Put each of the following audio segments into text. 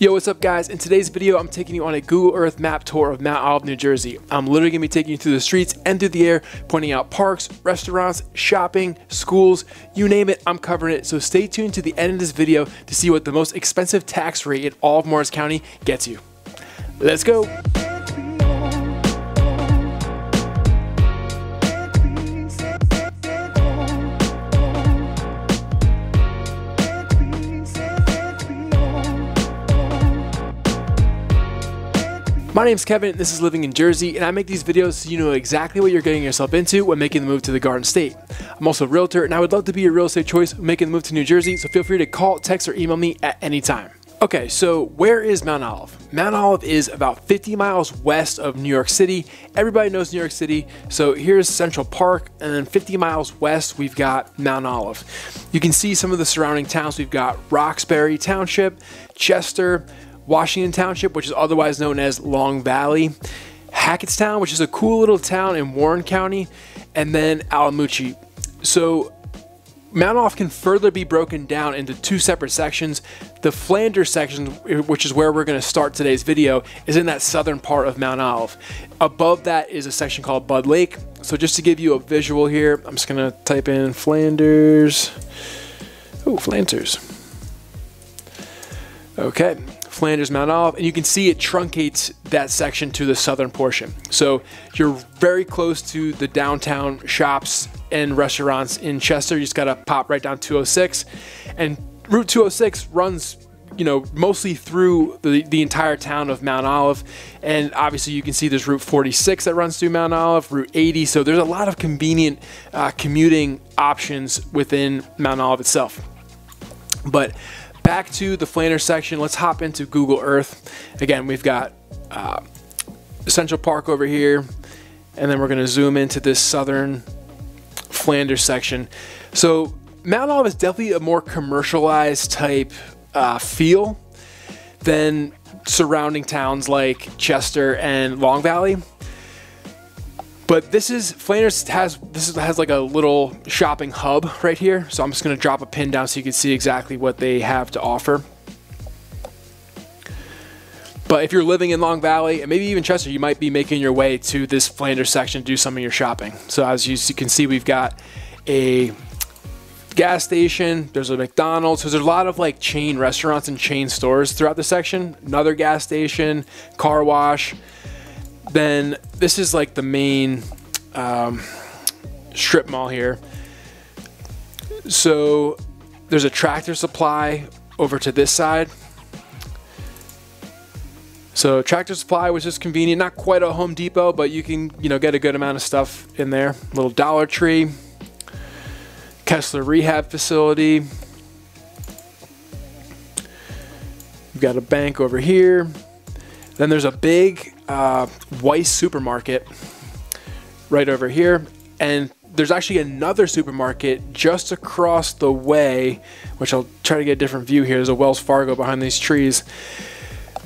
Yo, what's up guys? In today's video, I'm taking you on a Google Earth map tour of Mount Olive, New Jersey. I'm literally gonna be taking you through the streets and through the air, pointing out parks, restaurants, shopping, schools, you name it, I'm covering it. So stay tuned to the end of this video to see what the most expensive tax rate in all of Morristown County gets you. Let's go. My name's Kevin, this is Living in Jersey, and I make these videos so you know exactly what you're getting yourself into when making the move to the Garden State. I'm also a realtor, and I would love to be your real estate choice when making the move to New Jersey, so feel free to call, text, or email me at any time. Okay, so where is Mount Olive? Mount Olive is about 50 miles west of New York City. Everybody knows New York City, so here's Central Park, and then 50 miles west, we've got Mount Olive. You can see some of the surrounding towns. We've got Roxbury Township, Chester, Washington Township, which is otherwise known as Long Valley, Hackettstown, which is a cool little town in Warren County, and then Alamucci. So Mount Olive can further be broken down into two separate sections. The Flanders section, which is where we're going to start today's video, is in that southern part of Mount Olive. Above that is a section called Bud Lake. So just to give you a visual here, I'm just going to type in Flanders. Oh, Flanders. Okay. Flanders, Mount Olive, and you can see it truncates that section to the southern portion. So you're very close to the downtown shops and restaurants in Chester. You just gotta pop right down 206, and Route 206 runs, you know, mostly through the entire town of Mount Olive. And obviously you can see there's Route 46 that runs through Mount Olive, Route 80. So there's a lot of convenient commuting options within Mount Olive itself. But back to the Flanders section, let's hop into Google Earth. Again, we've got Central Park over here, and then we're gonna zoom into this southern Flanders section. So Mount Olive is definitely a more commercialized type feel than surrounding towns like Chester and Long Valley. But Flanders has like a little shopping hub right here. So I'm just gonna drop a pin down so you can see exactly what they have to offer. But if you're living in Long Valley and maybe even Chester, you might be making your way to this Flanders section to do some of your shopping. So as you can see, we've got a gas station, there's a McDonald's, so there's a lot of like chain restaurants and chain stores throughout the section. Another gas station, car wash. Then this is like the main strip mall here. So there's a Tractor Supply over to this side. So Tractor Supply, which is convenient, not quite a Home Depot, but you can, you know, get a good amount of stuff in there. Little Dollar Tree, Kessler Rehab Facility. We've got a bank over here. Then there's a big Weiss supermarket right over here, and there's actually another supermarket just across the way, which I'll try to get a different view here. There's a Wells Fargo behind these trees.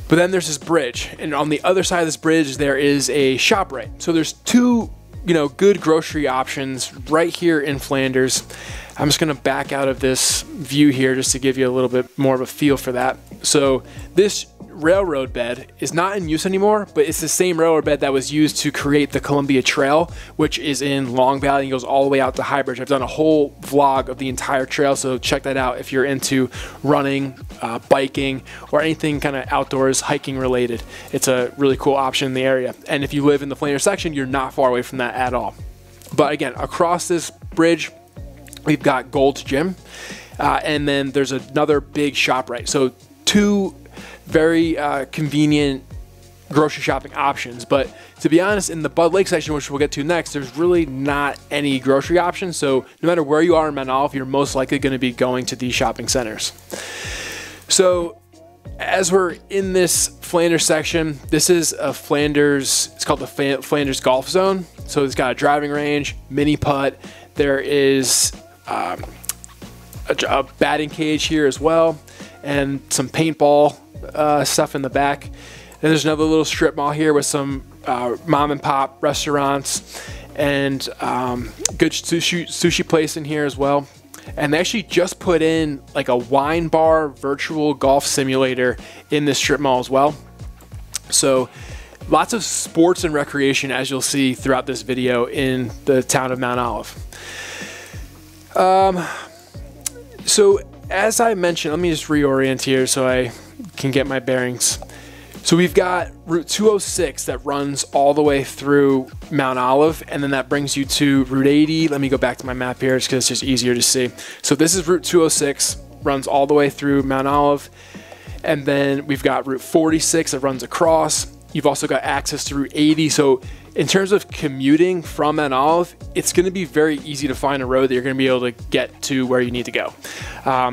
But then there's this bridge, and on the other side of this bridge there is a ShopRite. So there's two, you know, good grocery options right here in Flanders. I'm just gonna back out of this view here just to give you a little bit more of a feel for that. So this railroad bed is not in use anymore, but it's the same railroad bed that was used to create the Columbia Trail, which is in Long Valley and goes all the way out to High Bridge. I've done a whole vlog of the entire trail, so check that out if you're into running, biking, or anything kind of outdoors hiking related. It's a really cool option in the area, and if you live in the Flanders section, you're not far away from that at all. But again, across this bridge we've got Gold's Gym, and then there's another big ShopRite. So two very convenient grocery shopping options. But to be honest, in the Bud Lake section, which we'll get to next, there's really not any grocery options. So no matter where you are in Mount Olive, you're most likely going to be going to these shopping centers. So as we're in this Flanders section, this is a Flanders, it's called the Flanders Golf Zone. So it's got a driving range, mini putt. There is a batting cage here as well, and some paintball stuff in the back. And there's another little strip mall here with some mom and pop restaurants and good sushi place in here as well. And they actually just put in like a wine bar virtual golf simulator in this strip mall as well. So lots of sports and recreation, as you'll see throughout this video, in the town of Mount Olive. So as I mentioned, let me just reorient here so I can get my bearings. So we've got Route 206 that runs all the way through Mount Olive, and then that brings you to Route 80. Let me go back to my map here just because it's just easier to see. So this is Route 206, runs all the way through Mount Olive, and then we've got Route 46 that runs across. You've also got access to Route 80. So in terms of commuting from Mount Olive, it's going to be very easy to find a road that you're going to be able to get to where you need to go.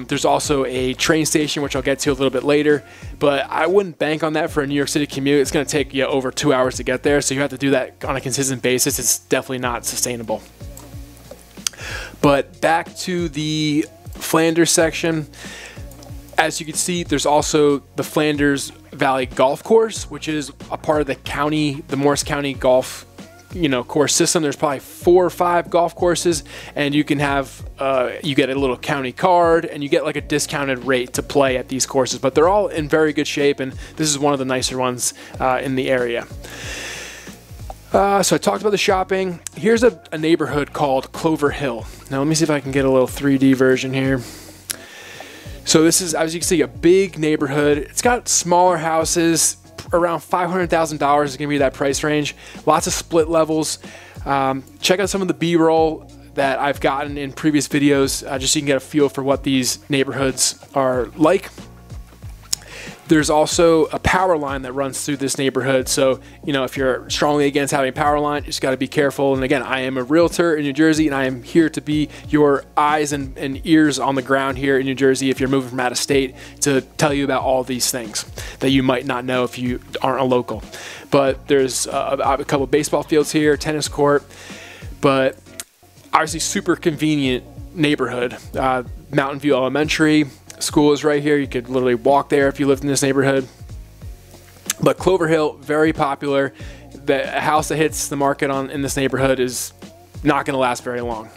There's also a train station, which I'll get to a little bit later, but I wouldn't bank on that for a New York City commute. It's going to take you over 2 hours to get there, so you have to do that on a consistent basis. It's definitely not sustainable. But back to the Flanders section. As you can see, there's also the Flanders Valley Golf Course, which is a part of the county, the Morris County golf, course system. There's probably 4 or 5 golf courses, and you can have, you get a little county card, and you get like a discounted rate to play at these courses. But they're all in very good shape, and this is one of the nicer ones in the area. So I talked about the shopping. Here's a neighborhood called Clover Hill. Now let me see if I can get a little 3D version here. So this is, as you can see, a big neighborhood. It's got smaller houses, around $500,000 is going to be that price range. Lots of split levels. Check out some of the B-roll that I've gotten in previous videos, just so you can get a feel for what these neighborhoods are like. There's also a power line that runs through this neighborhood. So, if you're strongly against having a power line, you just got to be careful. And again, I am a realtor in New Jersey, and I am here to be your eyes and ears on the ground here in New Jersey if you're moving from out of state, to tell you about all these things that you might not know if you aren't a local. But there's a couple of baseball fields here, tennis court, but obviously super convenient neighborhood. Mountain View Elementary School is right here. You could literally walk there if you lived in this neighborhood. But Clover Hill, very popular. The house that hits the market in this neighborhood is not going to last very long.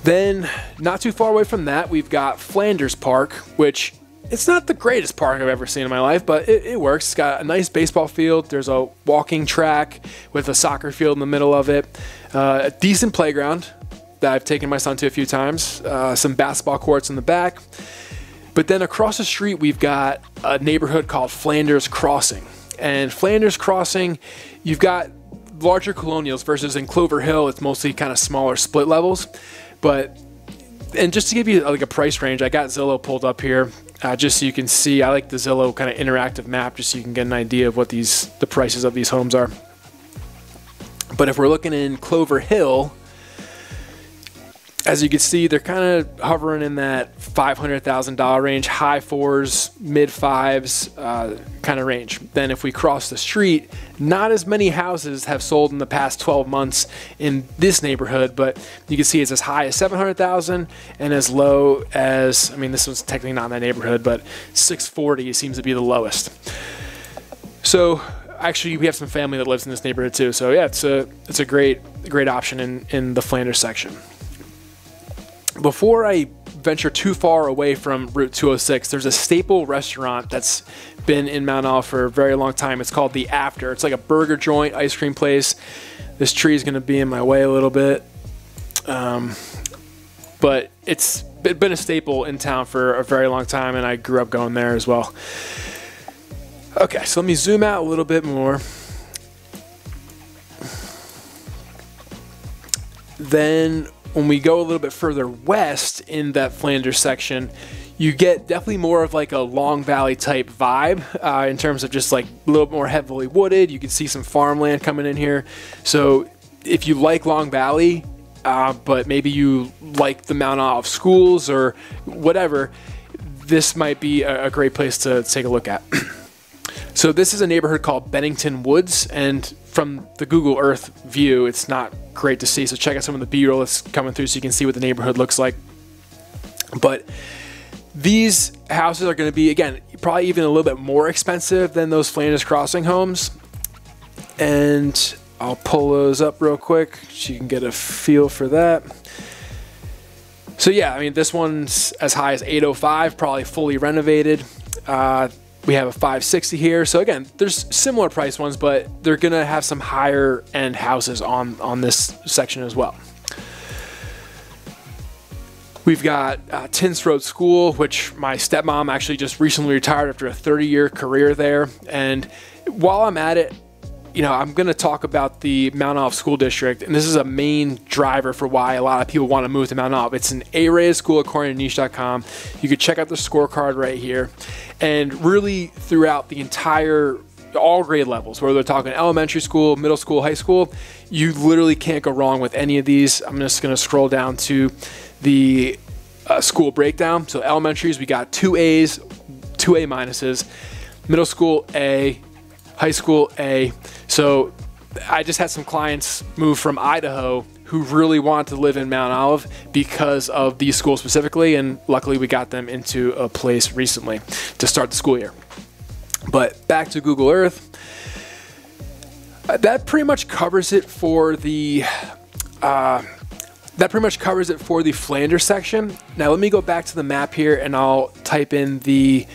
Then, not too far away from that, we've got Flanders Park, which it's not the greatest park I've ever seen in my life, but it works. It's got a nice baseball field. There's a walking track with a soccer field in the middle of it. A decent playground that I've taken my son to a few times. Some basketball courts in the back. But then across the street, we've got a neighborhood called Flanders Crossing. And Flanders Crossing, you've got larger colonials versus in Clover Hill, it's mostly kind of smaller split levels. And just to give you like a price range, I got Zillow pulled up here just so you can see. I like the Zillow kind of interactive map just so you can get an idea of what the prices of these homes are. But if we're looking in Clover Hill, as you can see, they're kind of hovering in that $500,000 range, high 4s, mid 5s kind of range. Then if we cross the street, not as many houses have sold in the past 12 months in this neighborhood, but you can see it's as high as $700,000 and as low as, I mean, this one's technically not in that neighborhood, but $640 seems to be the lowest. So actually, we have some family that lives in this neighborhood too. So yeah, it's a great option in the Flanders section. Before I venture too far away from Route 206, there's a staple restaurant that's been in Mount Olive for a very long time. It's called The After. It's like a burger joint, ice cream place. This tree is going to be in my way a little bit. But it's been a staple in town for a very long time, and I grew up going there as well. Okay, so let me zoom out a little bit more. Then when we go a little bit further west in that Flanders section, you get definitely more of like a Long Valley type vibe in terms of just like a little more heavily wooded. You can see some farmland coming in here. So if you like Long Valley, but maybe you like the Mount Olive schools or whatever, this might be a great place to take a look at. So this is a neighborhood called Bennington Woods, and from the Google Earth view, it's not great to see. So check out some of the B-roll that's coming through so you can see what the neighborhood looks like. But these houses are going to be, again, probably even a little bit more expensive than those Flanders Crossing homes. And I'll pull those up real quick so you can get a feel for that. So yeah, I mean, this one's as high as 805, probably fully renovated. We have a 560 here. So again, there's similar price ones, but they're gonna have some higher end houses on this section as well. We've got Tins Road School, which my stepmom actually just recently retired after a 30-year career there. And while I'm at it, you know, I'm going to talk about the Mount Olive School District, and this is a main driver for why a lot of people want to move to Mount Olive. It's an A-rated school according to niche.com. You can check out the scorecard right here. And really throughout the entire, all grade levels, whether they're talking elementary school, middle school, high school, you literally can't go wrong with any of these. I'm just going to scroll down to the school breakdown. So elementaries, we got 2 A's, 2 A minuses, middle school A, high school A. So I just had some clients move from Idaho who really wanted to live in Mount Olive because of these schools specifically, and luckily we got them into a place recently to start the school year. But back to Google Earth, that pretty much covers it for the Flanders section. Now let me go back to the map here and I'll type in the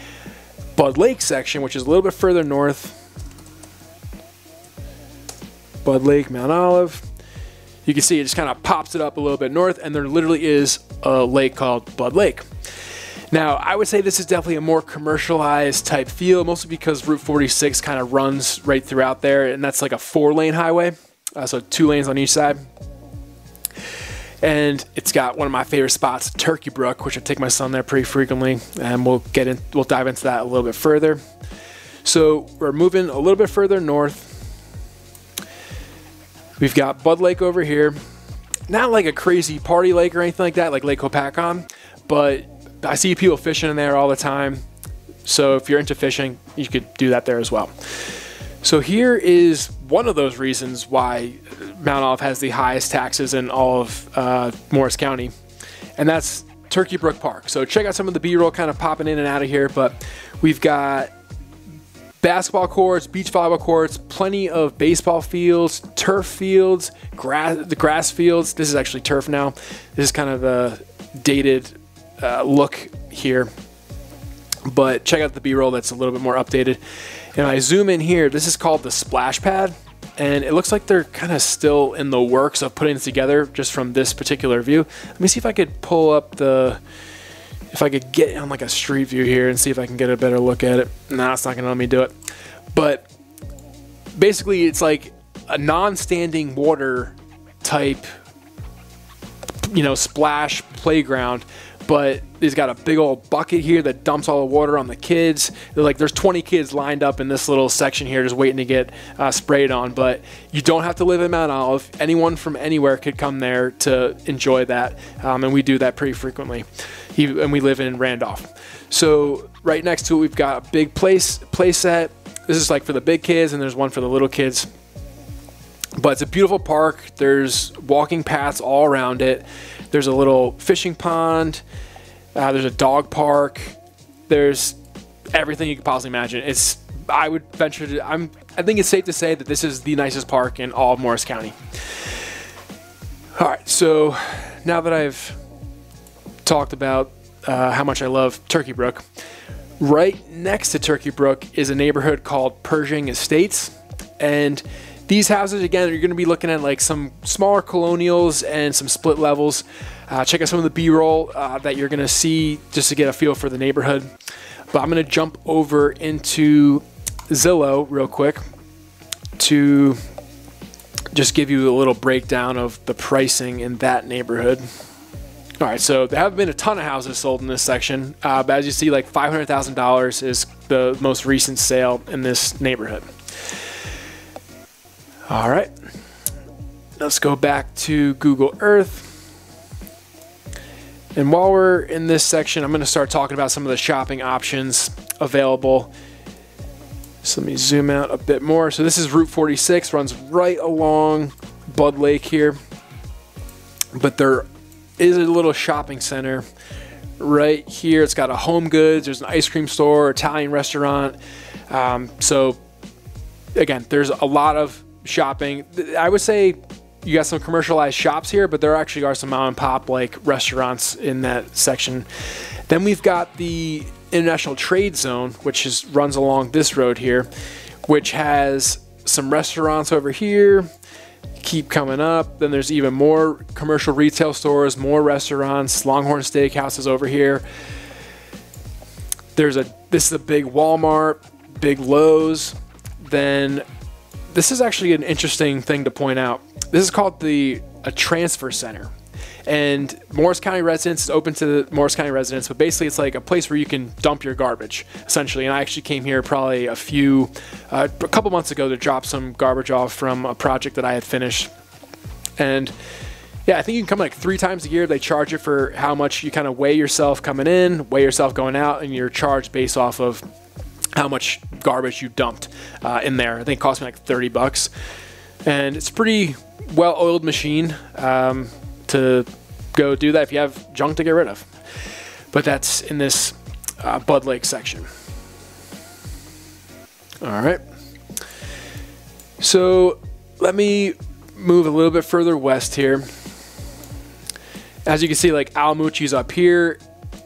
Bud Lake section, which is a little bit further north. Bud Lake, Mount Olive. You can see it just kind of pops it up a little bit north, and there literally is a lake called Bud Lake. Now, I would say this is definitely a more commercialized type feel, mostly because Route 46 kind of runs right throughout there, and that's like a 4-lane highway, so 2 lanes on each side. And it's got one of my favorite spots, Turkey Brook, which I take my son there pretty frequently, and we'll dive into that a little bit further. So we're moving a little bit further north. We've got Bud Lake over here. Not like a crazy party lake or anything like that, like Lake Hoboken, but I see people fishing in there all the time. So if you're into fishing, you could do that there as well. So here is one of those reasons why Mount Olive has the highest taxes in all of Morris County, and that's Turkey Brook Park. So check out some of the B-roll kind of popping in and out of here, but we've got basketball courts, beach volleyball courts, plenty of baseball fields, turf fields, the grass fields. This is actually turf now. This is kind of a dated look here, but check out the B-roll that's a little bit more updated. And I zoom in here, this is called the splash pad, and it looks like they're kind of still in the works of putting it together just from this particular view. Let me see if I could pull up if I could get on like a street view here and see if I can get a better look at it. No, it's not gonna let me do it. But basically it's like a non-standing water type, you know, splash playground, but he's got a big old bucket here that dumps all the water on the kids. There's 20 kids lined up in this little section here just waiting to get sprayed on, but you don't have to live in Mount Olive. Anyone from anywhere could come there to enjoy that, and we do that pretty frequently. And we live in Randolph. So right next to it, we've got a big play set. This is like for the big kids, and there's one for the little kids. But it's a beautiful park. There's walking paths all around it. There's a little fishing pond. There's a dog park. There's everything you could possibly imagine. I would venture to, I think it's safe to say that this is the nicest park in all of Morris County. All right, so now that I've talked about how much I love Turkey Brook, right next to Turkey Brook is a neighborhood called Pershing Estates, and these houses, again, you're going to be looking at like some smaller colonials and some split levels. Check out some of the B-roll that you're going to see just to get a feel for the neighborhood. But I'm going to jump over into Zillow real quick to just give you a little breakdown of the pricing in that neighborhood. All right, so there haven't been a ton of houses sold in this section, but as you see, like $500,000 is the most recent sale in this neighborhood. All right, let's go back to Google Earth. And while we're in this section, I'm going to start talking about some of the shopping options available. So let me zoom out a bit more. So this is Route 46, runs right along Bud Lake here. But there is a little shopping center right here. It's got a Home Goods, there's an ice cream store, Italian restaurant. So again, there's a lot of shopping. I would say you got some commercialized shops here, but there actually are some mom and pop like restaurants in that section. Then we've got the International Trade Zone, which runs along this road here, which has some restaurants over here. Keep coming up. Then there's even more commercial retail stores, more restaurants, Longhorn Steakhouses over here. This is a big Walmart, big Lowe's. Then this is actually an interesting thing to point out. This is called a transfer center. And Morris County residents, is open to the Morris County residents, but basically it's like a place where you can dump your garbage, essentially. And I actually came here probably a couple months ago to drop some garbage off from a project that I had finished. And yeah, I think you can come like 3 times a year. They charge you for how much you kind of weigh yourself coming in, weigh yourself going out, and you're charged based off of how much garbage you dumped in there. I think it cost me like 30 bucks. And it's a pretty well-oiled machine to go do that if you have junk to get rid of. But that's in this Bud Lake section. All right. So let me move a little bit further west here. As you can see, like Alamuchi's up here,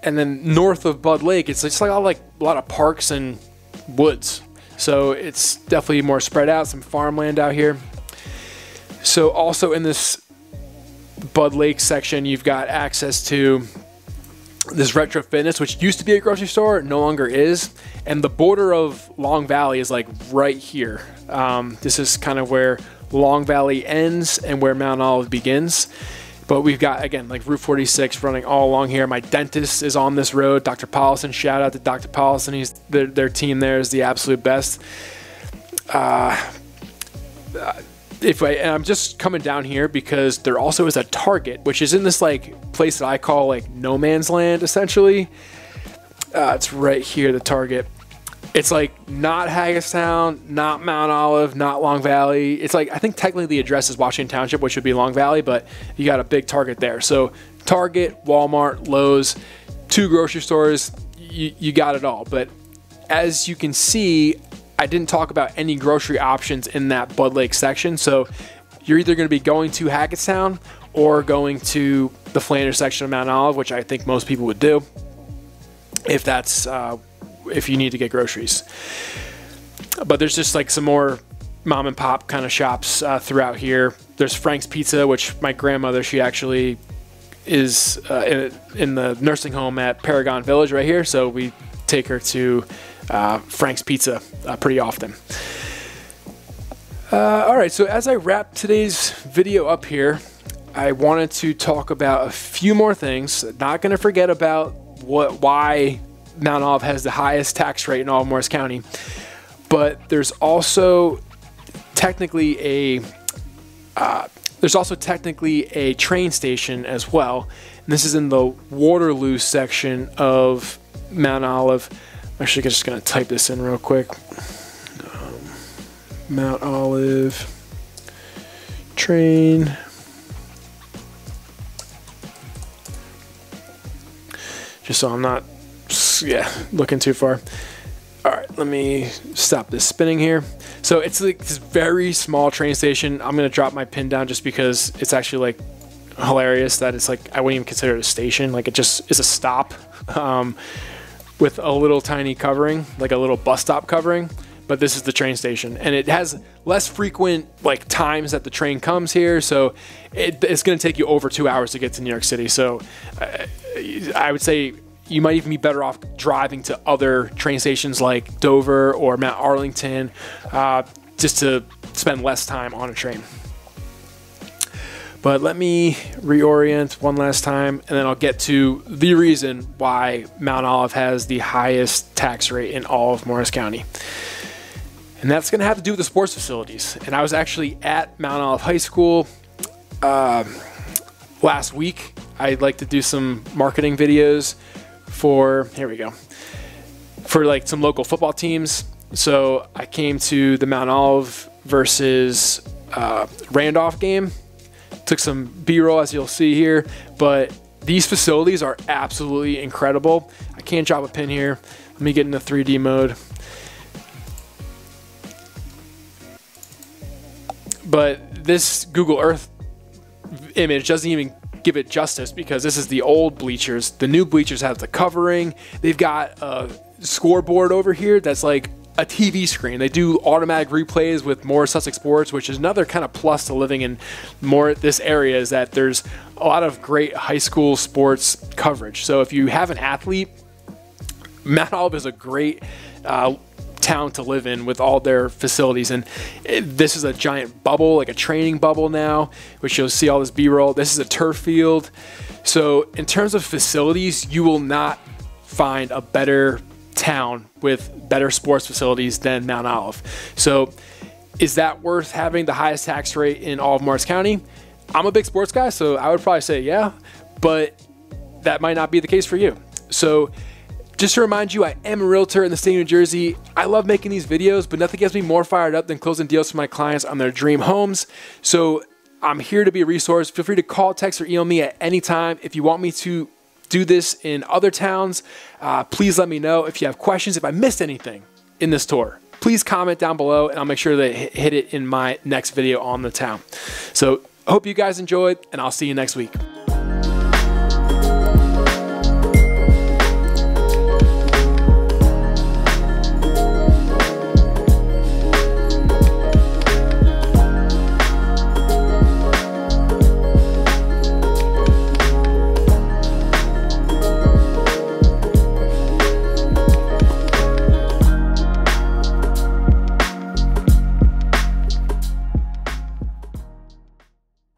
and then north of Bud Lake, it's just like a lot of parks and woods. So it's definitely more spread out, some farmland out here. So also in this Bud Lake section, you've got access to this Retro Fitness, which used to be a grocery store, no longer is. And the border of Long Valley is like right here. This is kind of where Long Valley ends and where Mount Olive begins. But we've got, again, like Route 46 running all along here. My dentist is on this road, Dr. Paulson. Shout out to Dr. Paulson. Their team there is the absolute best. I'm just coming down here because there also is a Target, which is in this like place that I call like no man's land, essentially. It's right here, the Target. It's like not Hagerstown, not Mount Olive, not Long Valley. It's like, I think technically the address is Washington Township, which would be Long Valley, but you got a big Target there. So Target, Walmart, Lowe's, 2 grocery stores, you got it all. But as you can see, I didn't talk about any grocery options in that Bud Lake section. So you're either going to be going to Hackettstown or going to the Flanders section of Mount Olive, which I think most people would do if that's if you need to get groceries. But there's just like some more mom and pop kind of shops throughout here. There's Frank's Pizza, which my grandmother, she actually is in the nursing home at Paragon Village right here. So we take her to Frank's Pizza pretty often. All right, so as I wrap today's video up here, I wanted to talk about a few more things. Not going to forget about why Mount Olive has the highest tax rate in all of Morris County, but there's also technically a train station as well. And this is in the Waterloo section of Mount Olive. I'm actually just going to type this in real quick. Mount Olive train. Just so I'm not looking too far. All right, let me stop this spinning here. So it's like this very small train station. I'm going to drop my pin down just because it's actually like hilarious that it's like, I wouldn't even consider it a station. Like it just is a stop with a little tiny covering, like a little bus stop covering. But this is the train station, and it has less frequent like times that the train comes here, so it's going to take you over 2 hours to get to New York City. So I would say you might even be better off driving to other train stations like Dover or Mount Arlington, just to spend less time on a train. But let me reorient one last time, and then I'll get to the reason why Mount Olive has the highest tax rate in all of Morris County. And that's going to have to do with the sports facilities. And I was actually at Mount Olive High School last week. I'd like to do some marketing videos for, here we go, for like some local football teams. So I came to the Mount Olive versus Randolph game. Took some B-roll, as you'll see here. But these facilities are absolutely incredible. I can't drop a pin here. Let me get into 3D mode. But this Google Earth image doesn't even give it justice, because this is the old bleachers. The new bleachers have the covering. They've got a scoreboard over here that's like a TV screen. They do automatic replays with more Sussex sports, which is another kind of plus to living in more this area, is that there's a lot of great high school sports coverage. So if you have an athlete, Mount Olive is a great town to live in with all their facilities. And this is a giant bubble, like a training bubble now, which you'll see all this B-roll. This is a turf field. So in terms of facilities, you will not find a better town with better sports facilities than Mount Olive. So is that worth having the highest tax rate in all of Morris County? I'm a big sports guy, so I would probably say yeah, but that might not be the case for you. So just to remind you, I am a realtor in the state of New Jersey. I love making these videos, but nothing gets me more fired up than closing deals for my clients on their dream homes. So I'm here to be a resource. Feel free to call, text, or email me at any time. If you want me to do this in other towns, please let me know. If you have questions, if I missed anything in this tour, please comment down below and I'll make sure to hit it in my next video on the town. So I hope you guys enjoyed, and I'll see you next week.